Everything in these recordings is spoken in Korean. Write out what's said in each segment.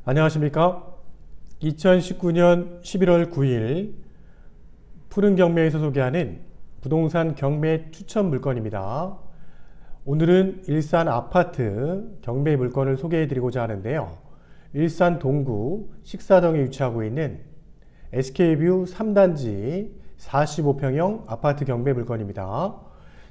안녕하십니까? 2019년 11월 9일 푸른 경매에서 소개하는 부동산 경매 추천 물건입니다. 오늘은 일산 아파트 경매 물건을 소개해 드리고자 하는데요. 일산 동구 식사동에 위치하고 있는 SK뷰 3단지 45평형 아파트 경매 물건입니다.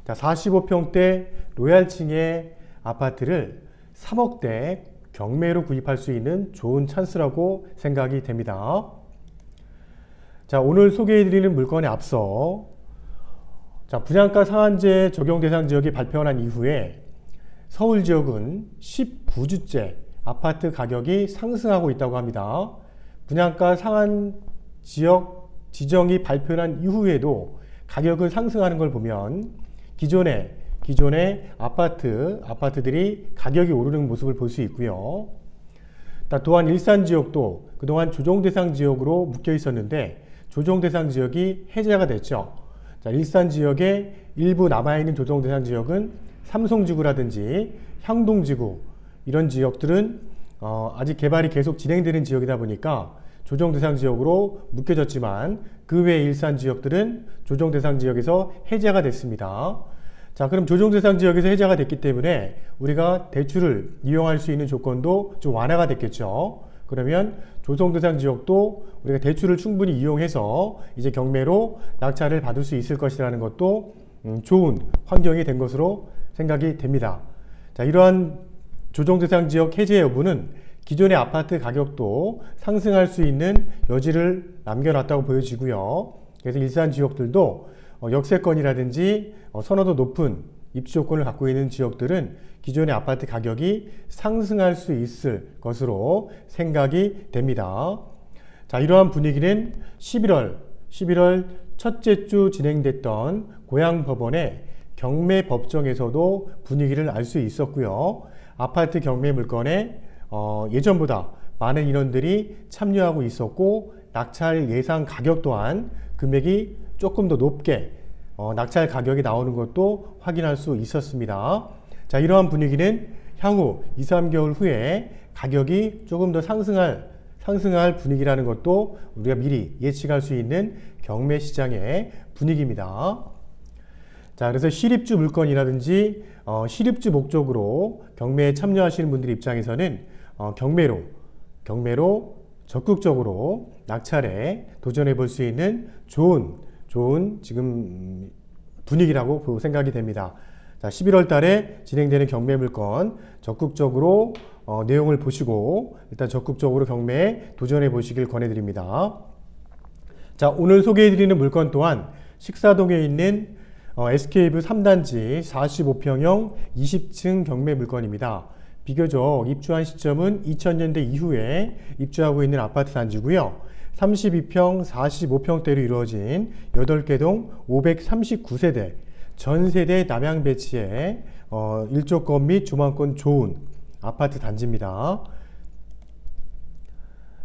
45평대 로얄층의 아파트를 3억대 경매로 구입할 수 있는 좋은 찬스라고 생각이 됩니다. 자, 오늘 소개해드리는 물건에 앞서 분양가 상한제 적용 대상 지역이 발표한 이후에 서울 지역은 19주째 아파트 가격이 상승하고 있다고 합니다. 분양가 상한 지역 지정이 발표한 이후에도 가격은 상승하는 걸 보면 기존의 아파트들이 가격이 오르는 모습을 볼 수 있고요. 또한 일산 지역도 그동안 조정 대상 지역으로 묶여 있었는데 조정 대상 지역이 해제가 됐죠. 일산 지역에 일부 남아있는 조정 대상 지역은 삼성지구라든지 향동지구 이런 지역들은 아직 개발이 계속 진행되는 지역이다 보니까 조정 대상 지역으로 묶여졌지만 그 외 일산 지역들은 조정 대상 지역에서 해제가 됐습니다. 자, 그럼 조정 대상 지역에서 해제가 됐기 때문에 우리가 대출을 이용할 수 있는 조건도 좀 완화가 됐겠죠. 그러면 조정 대상 지역도 우리가 대출을 충분히 이용해서 이제 경매로 낙찰을 받을 수 있을 것이라는 것도 좋은 환경이 된 것으로 생각이 됩니다. 자, 이러한 조정 대상 지역 해제 여부는 기존의 아파트 가격도 상승할 수 있는 여지를 남겨놨다고 보여지고요. 그래서 일산 지역들도 역세권이라든지 선호도 높은 입지 조건을 갖고 있는 지역들은 기존의 아파트 가격이 상승할 수 있을 것으로 생각이 됩니다. 자, 이러한 분위기는 11월 첫째 주 진행됐던 고양법원의 경매 법정에서도 분위기를 알 수 있었고요. 아파트 경매 물건에 예전보다 많은 인원들이 참여하고 있었고 낙찰 예상 가격 또한 금액이 조금 더 높게 낙찰 가격이 나오는 것도 확인할 수 있었습니다. 자, 이러한 분위기는 향후 2-3개월 후에 가격이 조금 더 상승할 분위기라는 것도 우리가 미리 예측할 수 있는 경매 시장의 분위기입니다. 자, 그래서 실입주 물건이라든지 실입주 목적으로 경매에 참여하시는 분들 입장에서는 경매로 적극적으로 낙찰에 도전해 볼 수 있는 좋은 지금 분위기라고 생각이 됩니다. 자, 11월 달에 진행되는 경매 물건 적극적으로 내용을 보시고 일단 적극적으로 경매에 도전해 보시길 권해드립니다. 자, 오늘 소개해 드리는 물건 또한 식사동에 있는 SK뷰 3단지 45평형 20층 경매 물건입니다. 비교적 입주한 시점은 2000년대 이후에 입주하고 있는 아파트 단지고요. 32평, 45평대로 이루어진 8개 동 539세대 전세대 남양 배치의 일조권 및 조망권 좋은 아파트 단지입니다.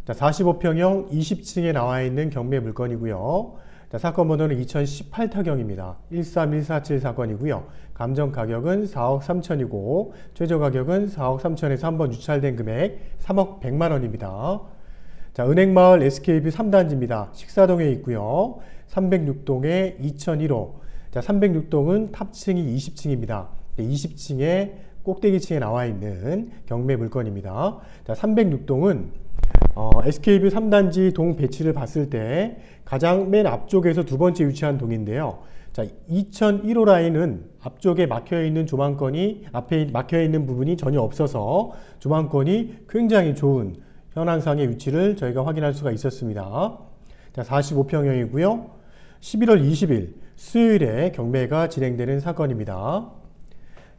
자, 45평형 20층에 나와 있는 경매 물건이고요. 자, 사건 번호는 2018타경입니다. 13147 사건이고요. 감정 가격은 4억 3천이고 최저 가격은 4억 3천에서 한번 유찰된 금액 3억 100만 원입니다. 자, 은행마을 SK뷰 3단지입니다. 식사동에 있고요. 306동에 2001호. 자, 306동은 탑층이 20층입니다. 20층에 꼭대기층에 나와 있는 경매 물건입니다. 자, 306동은 SK뷰 3단지 동 배치를 봤을 때 가장 맨 앞쪽에서 두 번째 위치한 동인데요. 자, 2001호 라인은 앞쪽에 막혀있는 조망권이 앞에 막혀있는 부분이 전혀 없어서 조망권이 굉장히 좋은 현황상의 위치를 저희가 확인할 수가 있었습니다. 자, 45평형이고요. 11월 20일 수요일에 경매가 진행되는 사건입니다.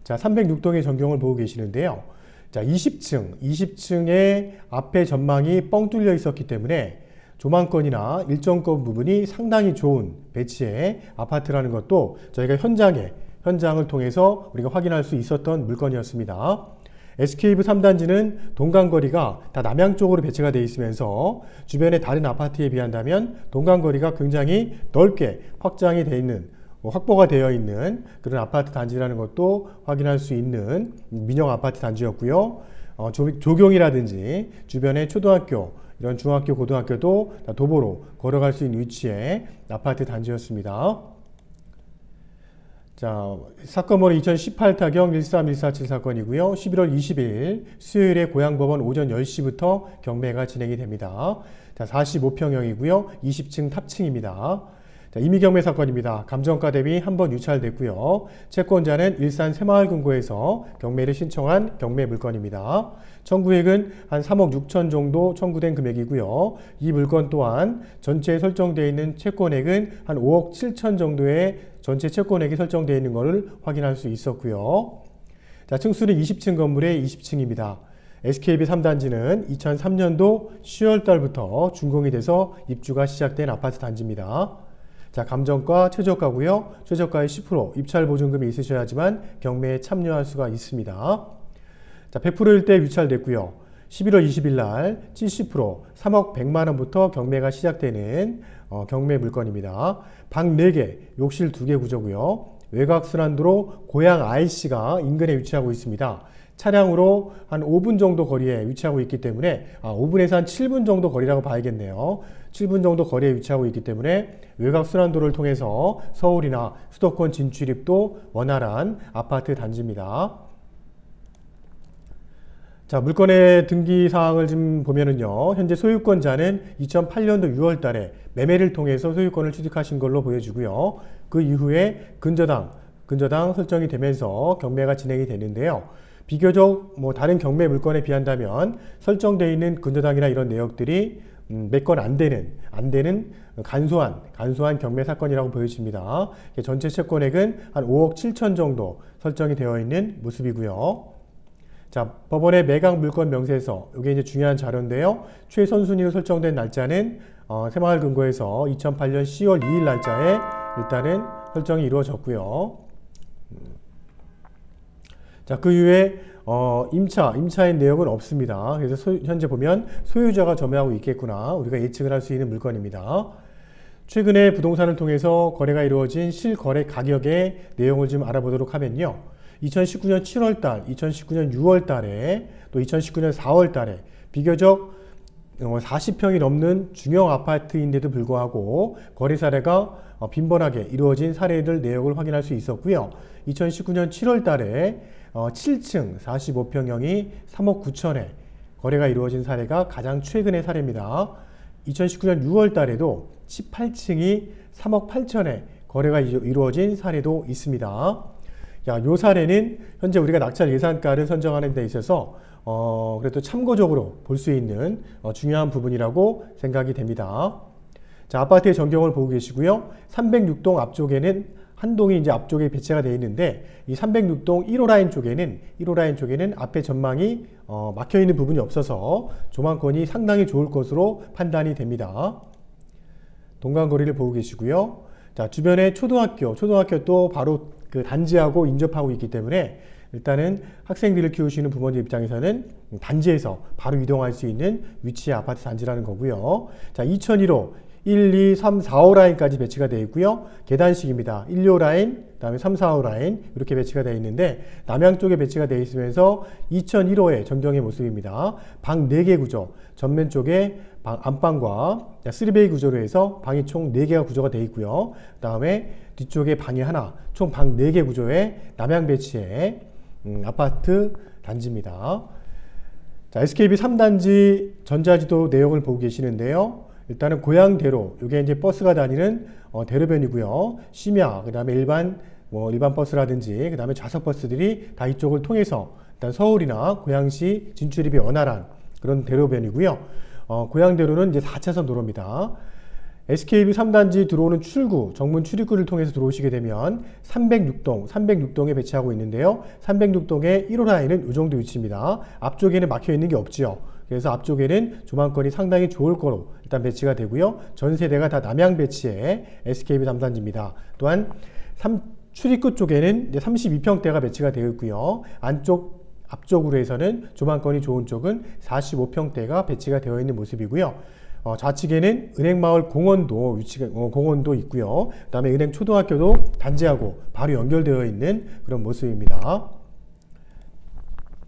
자, 306동의 전경을 보고 계시는데요. 자, 20층의 앞에 전망이 뻥 뚫려 있었기 때문에 조망권이나 일정권 부분이 상당히 좋은 배치의 아파트라는 것도 저희가 현장을 통해서 우리가 확인할 수 있었던 물건이었습니다. SK뷰 3단지는 동간거리가 다 남양 쪽으로 배치가 되어 있으면서 주변의 다른 아파트에 비한다면 동간거리가 굉장히 넓게 확보가 되어 있는 그런 아파트 단지라는 것도 확인할 수 있는 민영 아파트 단지였고요. 조경이라든지 주변의 초등학교, 이런 중학교, 고등학교도 도보로 걸어갈 수 있는 위치의 아파트 단지였습니다. 자, 사건 번호 2018 타경 13147 사건이고요. 11월 20일 수요일에 고양법원 오전 10시부터 경매가 진행이 됩니다. 자, 45평형이고요. 20층 탑층입니다. 자, 임의경매 사건입니다. 감정가 대비 한 번 유찰됐고요. 채권자는 일산 새마을금고에서 경매를 신청한 경매 물건입니다. 청구액은 한 3억 6천 정도 청구된 금액이고요. 이 물건 또한 전체에 설정되어 있는 채권액은 한 5억 7천 정도의 전체 채권액이 설정되어 있는 것을 확인할 수 있었고요. 자, 층수는 20층 건물의 20층입니다. SKB 3단지는 2003년도 10월 달부터 준공이 돼서 입주가 시작된 아파트 단지입니다. 자, 감정가 최저가고요. 최저가의 10% 입찰 보증금이 있으셔야지만 경매에 참여할 수가 있습니다. 자, 100%일 때 유찰됐고요. 11월 20일 날 70% 3억 100만 원부터 경매가 시작되는 경매 물건입니다. 방 4개, 욕실 2개 구조고요. 외곽 순환도로 고양 IC가 인근에 위치하고 있습니다. 차량으로 한 5분 정도 거리에 위치하고 있기 때문에 5분에서 한 7분 정도 거리라고 봐야겠네요. 7분 정도 거리에 위치하고 있기 때문에 외곽 순환도를 통해서 서울이나 수도권 진출입도 원활한 아파트 단지입니다. 자, 물건의 등기 사항을 좀 보면은요, 현재 소유권자는 2008년도 6월 달에 매매를 통해서 소유권을 취득하신 걸로 보여지고요. 그 이후에 근저당 설정이 되면서 경매가 진행이 되는데요. 비교적 다른 경매 물건에 비한다면 설정되어 있는 근저당이나 이런 내역들이 몇 건 안 되는 간소한 경매 사건이라고 보여집니다. 전체 채권액은 한 5억 7천 정도 설정이 되어 있는 모습이고요. 자, 법원의 매각 물건 명세서, 이게 이제 중요한 자료인데요. 최선순위로 설정된 날짜는 새마을금고에서 2008년 10월 2일 날짜에 일단은 설정이 이루어졌고요. 자, 그 이후에 임차인 내역은 없습니다. 그래서 현재 보면 소유자가 점유하고 있겠구나, 우리가 예측을 할 수 있는 물건입니다. 최근에 부동산을 통해서 거래가 이루어진 실거래 가격의 내용을 좀 알아보도록 하면요. 2019년 7월 달, 2019년 6월 달에, 또 2019년 4월 달에 비교적 40평이 넘는 중형 아파트인데도 불구하고 거래 사례가 빈번하게 이루어진 사례들 내역을 확인할 수 있었고요. 2019년 7월 달에 7층 45평형이 3억 9천에 거래가 이루어진 사례가 가장 최근의 사례입니다. 2019년 6월 달에도 18층이 3억 8천에 거래가 이루어진 사례도 있습니다. 야, 요 사례는 현재 우리가 낙찰 예산가를 선정하는 데 있어서 그래도 참고적으로 볼 수 있는 중요한 부분이라고 생각이 됩니다. 자, 아파트의 전경을 보고 계시고요. 306동 앞쪽에는 한 동이 이제 앞쪽에 배치가 되어 있는데, 이 306동 1호 라인 쪽에는 앞에 전망이 막혀 있는 부분이 없어서 조망권이 상당히 좋을 것으로 판단이 됩니다. 동간거리를 보고 계시고요. 자, 주변에 초등학교도 바로 그 단지하고 인접하고 있기 때문에 일단은 학생들을 키우시는 부모님 입장에서는 단지에서 바로 이동할 수 있는 위치의 아파트 단지라는 거고요. 자, 2001호 1, 2, 3, 4호 라인까지 배치가 되어 있고요. 계단식입니다. 1, 2호 라인, 그 다음에 3, 4호 라인 이렇게 배치가 되어 있는데, 남양 쪽에 배치가 되어 있으면서 2001호의 전경의 모습입니다. 방 4개 구조, 전면 쪽에 안방과 3베이 구조로 해서 방이 총 4개가 구조가 되어 있고요. 그 다음에 뒤쪽에 방이 하나, 총 방 4개 구조의 남양 배치의 아파트 단지입니다. 자, SKB 3단지 전자지도 내용을 보고 계시는데요. 일단은 고양대로, 이게 이제 버스가 다니는 대로변이고요. 심야, 그 다음에 일반 버스라든지, 그 다음에 좌석 버스들이 다 이쪽을 통해서 일단 서울이나 고양시 진출입이 원활한 그런 대로변이고요. 고양대로는 이제 4차선 도로입니다. SKB 3단지 들어오는 출구, 정문 출입구를 통해서 들어오시게 되면 306동에 배치하고 있는데요. 306동의 1호 라인은 이 정도 위치입니다. 앞쪽에는 막혀 있는 게 없지요. 그래서 앞쪽에는 조망권이 상당히 좋을 거로 일단 배치가 되고요. 전 세대가 다 남양 배치의 SKB 3단지입니다. 또한 출입구 쪽에는 32평대가 배치가 되어 있고요. 앞쪽으로 해서는 조망권이 좋은 쪽은 45평대가 배치가 되어 있는 모습이고요. 좌측에는 은행마을 공원도 있고요. 그 다음에 은행 초등학교도 단지하고 바로 연결되어 있는 그런 모습입니다.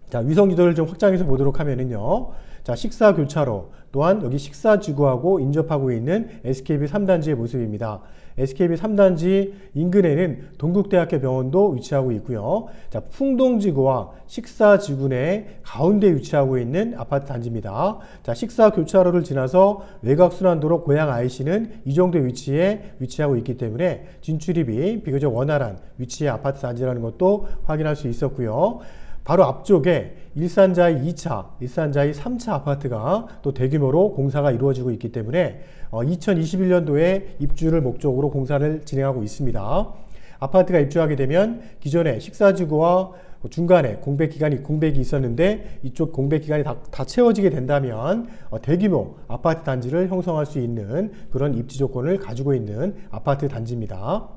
자, 위성 지도를 좀 확장해서 보도록 하면은요. 자, 식사 교차로 또한 여기 식사 지구하고 인접하고 있는 SKB 3단지의 모습입니다. SKB 3단지 인근에는 동국대학교 병원도 위치하고 있고요. 자, 풍동지구와 식사지구 내 가운데 위치하고 있는 아파트 단지입니다. 자, 식사 교차로를 지나서 외곽순환도로 고양 IC는 이 정도 위치에 위치하고 있기 때문에 진출입이 비교적 원활한 위치의 아파트 단지라는 것도 확인할 수 있었고요. 바로 앞쪽에 일산자이 2차, 일산자이 3차 아파트가 또 대규모로 공사가 이루어지고 있기 때문에 2021년도에 입주를 목적으로 공사를 진행하고 있습니다. 아파트가 입주하게 되면 기존에 식사지구와 중간에 공백이 있었는데 이쪽 공백기간이 다 채워지게 된다면 대규모 아파트 단지를 형성할 수 있는 그런 입지 조건을 가지고 있는 아파트 단지입니다.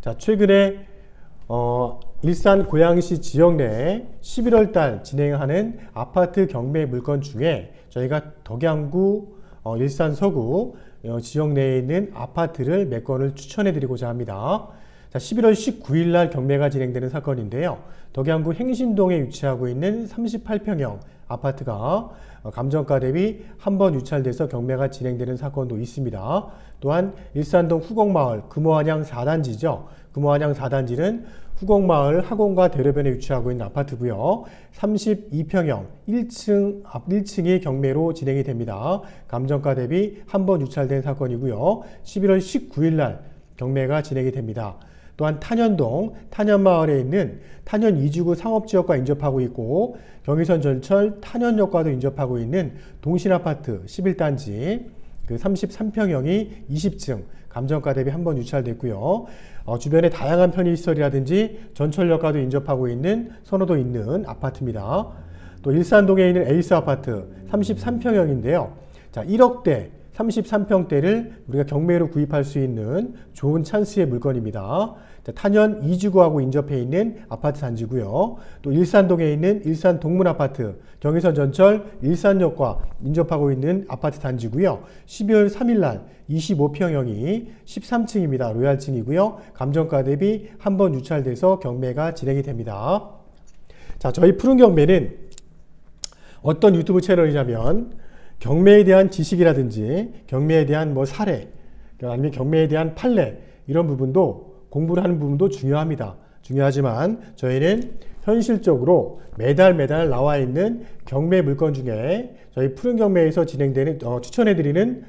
자, 최근에 일산 고양시 지역 내에 11월 달 진행하는 아파트 경매 물건 중에 저희가 덕양구, 일산 서구 지역 내에 있는 아파트를 몇 건을 추천해 드리고자 합니다. 자, 11월 19일 날 경매가 진행되는 사건인데요. 덕양구 행신동에 위치하고 있는 38평형 아파트가 감정가 대비 한 번 유찰돼서 경매가 진행되는 사건도 있습니다. 또한 일산동 후곡마을 금호안양 4단지죠. 금호안양 4단지는 후곡마을 학원과 대로변에 위치하고 있는 아파트고요. 32평형 1층이 경매로 진행이 됩니다. 감정가 대비 한 번 유찰된 사건이고요. 11월 19일 날 경매가 진행이 됩니다. 또한 탄현동 탄현마을에 있는 탄현 2지구 상업지역과 인접하고 있고 경의선 전철 탄현역과도 인접하고 있는 동신아파트 11단지 그 33평형이 20층 감정가 대비 한 번 유찰됐고요. 주변에 다양한 편의시설이라든지 전철역과도 인접하고 있는 선호도 있는 아파트입니다. 또 일산동에 있는 에이스 아파트 33평형인데요. 자, 1억대 33평대를 우리가 경매로 구입할 수 있는 좋은 찬스의 물건입니다. 자, 탄현 2지구하고 인접해 있는 아파트 단지고요. 또 일산동에 있는 일산 동문아파트, 경의선 전철 일산역과 인접하고 있는 아파트 단지고요. 12월 3일 날 25평형이 13층입니다. 로얄층이고요. 감정가 대비 한 번 유찰돼서 경매가 진행이 됩니다. 자, 저희 푸른 경매는 어떤 유튜브 채널이냐면 경매에 대한 지식이라든지 경매에 대한 사례 아니면 경매에 대한 판례 이런 부분도 공부를 하는 부분도 중요하지만 저희는 현실적으로 매달 나와 있는 경매 물건 중에 저희 푸른 경매에서 진행되는 추천해드리는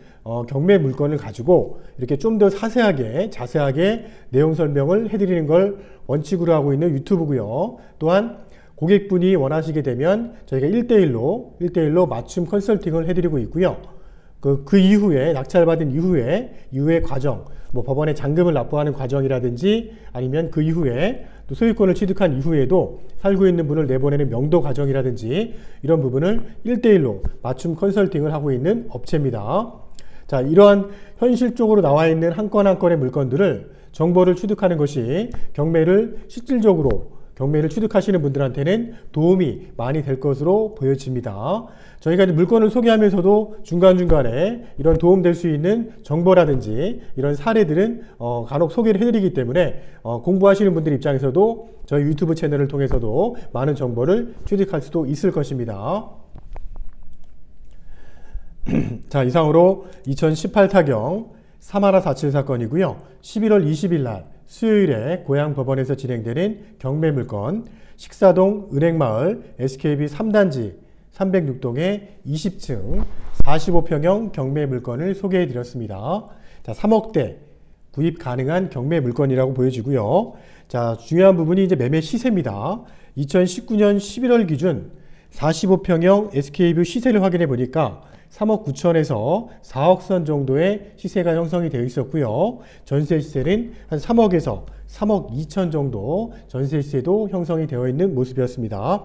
경매 물건을 가지고 이렇게 좀 더 자세하게 내용 설명을 해드리는 걸 원칙으로 하고 있는 유튜브고요. 또한 고객분이 원하시게 되면 저희가 1대1로 맞춤 컨설팅을 해드리고 있고요. 그 이후에 낙찰받은 이후의 과정, 법원에 잔금을 납부하는 과정이라든지 아니면 그 이후에 또 소유권을 취득한 이후에도 살고 있는 분을 내보내는 명도 과정이라든지 이런 부분을 1대1로 맞춤 컨설팅을 하고 있는 업체입니다. 자, 이러한 현실적으로 나와 있는 한 건 한 건의 물건들을 정보를 취득하는 것이 경매를 실질적으로 경매를 취득하시는 분들한테는 도움이 많이 될 것으로 보여집니다. 저희가 이제 물건을 소개하면서도 중간중간에 이런 도움될 수 있는 정보라든지 이런 사례들은 간혹 소개를 해드리기 때문에 공부하시는 분들 입장에서도 저희 유튜브 채널을 통해서도 많은 정보를 취득할 수도 있을 것입니다. 자, 이상으로 2018 타경 3147 사건이고요. 11월 20일 날 수요일에 고양법원에서 진행되는 경매 물건 식사동 은행마을 SKB 3단지 306동의 20층 45평형 경매 물건을 소개해 드렸습니다. 자, 3억대 구입 가능한 경매 물건이라고 보여지고요. 자, 중요한 부분이 이제 매매 시세입니다. 2019년 11월 기준 45평형 SKB 시세를 확인해 보니까 3억 9천에서 4억 선 정도의 시세가 형성이 되어 있었고요. 전세 시세는 한 3억에서 3억 2천 정도 전세 시세도 형성이 되어 있는 모습이었습니다.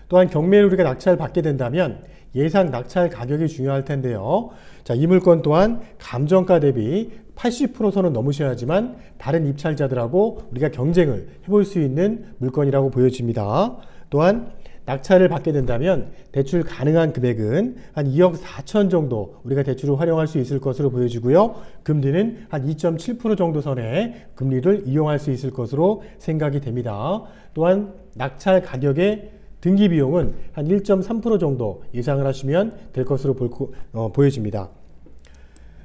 또한 경매를 우리가 낙찰 받게 된다면 예상 낙찰 가격이 중요할 텐데요. 자, 이 물건 또한 감정가 대비 80% 선은 넘으셔야지만 다른 입찰자들하고 우리가 경쟁을 해볼 수 있는 물건이라고 보여집니다. 또한 낙찰을 받게 된다면 대출 가능한 금액은 한 2억 4천 정도 우리가 대출을 활용할 수 있을 것으로 보여지고요. 금리는 한 2.7% 정도 선의 금리를 이용할 수 있을 것으로 생각이 됩니다. 또한 낙찰 가격의 등기 비용은 한 1.3% 정도 예상을 하시면 될 것으로 보여집니다.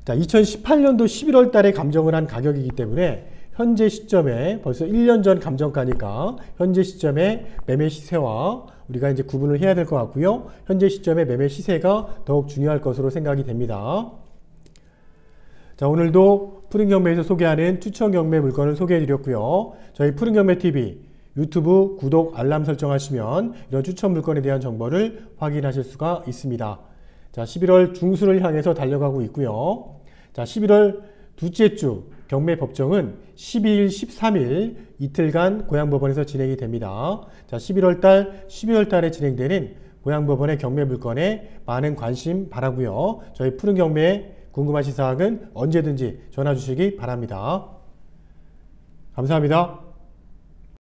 자, 2018년도 11월 달에 감정을 한 가격이기 때문에 현재 시점에 벌써 1년 전 감정가니까 현재 시점에 매매 시세와 우리가 이제 구분을 해야 될 것 같고요. 현재 시점의 매매 시세가 더욱 중요할 것으로 생각이 됩니다. 자, 오늘도 푸른경매에서 소개하는 추천 경매 물건을 소개해 드렸고요. 저희 푸른경매TV 유튜브 구독, 알람 설정하시면 이런 추천 물건에 대한 정보를 확인하실 수가 있습니다. 자, 11월 중순을 향해서 달려가고 있고요. 자, 11월 둘째 주 경매 법정은 12일, 13일 이틀간 고양법원에서 진행이 됩니다. 자, 11월 달, 12월 달에 진행되는 고양법원의 경매 물건에 많은 관심 바라고요. 저희 푸른 경매에 궁금하신 사항은 언제든지 전화 주시기 바랍니다. 감사합니다.